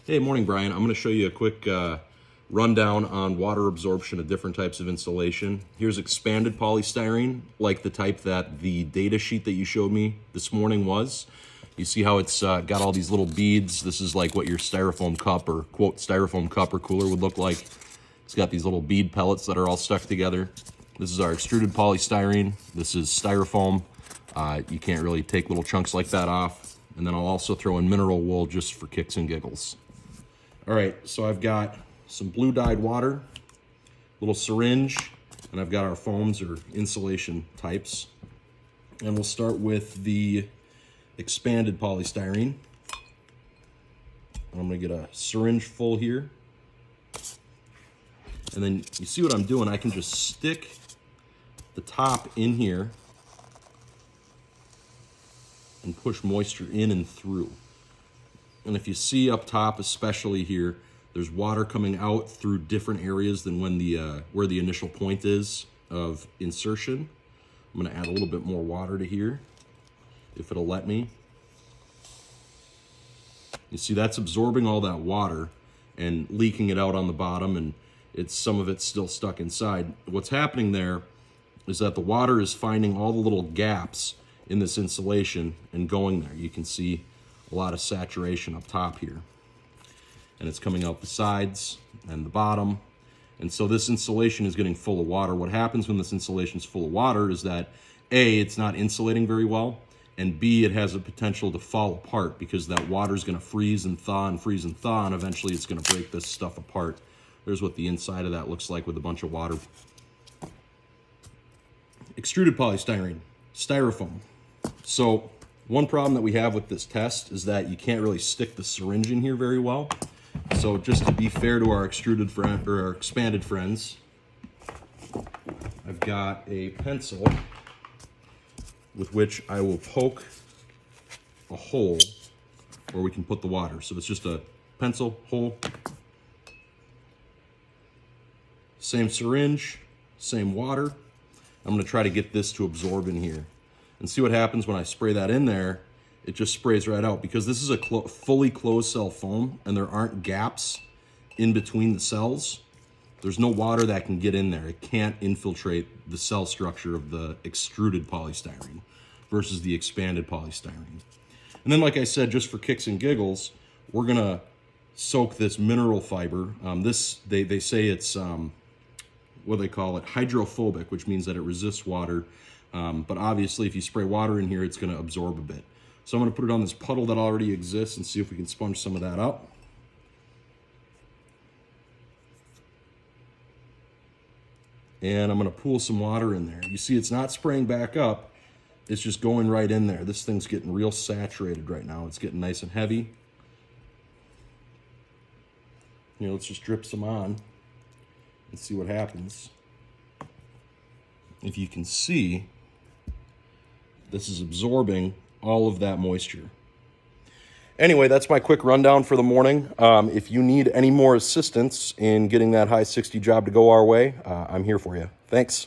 Hey, morning, Brian. I'm going to show you a quick rundown on water absorption of different types of insulation. Here's expanded polystyrene, like the type that the data sheet that you showed me this morning was. You see how it's got all these little beads. This is like what your styrofoam cup or quote styrofoam cup or cooler would look like. It's got these little bead pellets that are all stuck together. This is our extruded polystyrene. This is styrofoam. You can't really take little chunks like that off. And then I'll also throw in mineral wool just for kicks and giggles. All right, so I've got some blue dyed water, little syringe, and I've got our foams or insulation types. And we'll start with the expanded polystyrene. I'm gonna get a syringe full here. And then you see what I'm doing, I can just stick the top in here and push moisture in and through. And if you see up top, especially here, there's water coming out through different areas than when where the initial point is of insertion. I'm gonna add a little bit more water to here, if it'll let me. You see that's absorbing all that water and leaking it out on the bottom, and some of it's still stuck inside. What's happening there is that the water is finding all the little gaps in this insulation and going there. You can see a lot of saturation up top here, and it's coming out the sides and the bottom, and so this insulation is getting full of water. What happens when this insulation is full of water is that A, it's not insulating very well, and B, it has a potential to fall apart because that water is going to freeze and thaw and freeze and thaw, and eventually it's going to break this stuff apart. There's what the inside of that looks like with a bunch of water. Extruded polystyrene, styrofoam. So one problem that we have with this test is that you can't really stick the syringe in here very well. So just to be fair to our extruded friend or our expanded friends, I've got a pencil with which I will poke a hole where we can put the water. So it's just a pencil hole. Same syringe, same water. I'm going to try to get this to absorb in here. And see what happens when I spray that in there. It just sprays right out because this is a fully closed cell foam and there aren't gaps in between the cells. There's no water that can get in there. It can't infiltrate the cell structure of the extruded polystyrene versus the expanded polystyrene. And then, like I said, just for kicks and giggles, we're gonna soak this mineral fiber. They say it's what they call it, hydrophobic, which means that it resists water. But obviously, if you spray water in here, it's going to absorb a bit. So I'm going to put it on this puddle that already exists and see if we can sponge some of that up. And I'm going to pool some water in there. You see, it's not spraying back up. It's just going right in there. This thing's getting real saturated right now. It's getting nice and heavy. You know, let's just drip some on and see what happens. If you can see, this is absorbing all of that moisture. Anyway, that's my quick rundown for the morning. If you need any more assistance in getting that high 60 job to go our way, I'm here for you. Thanks.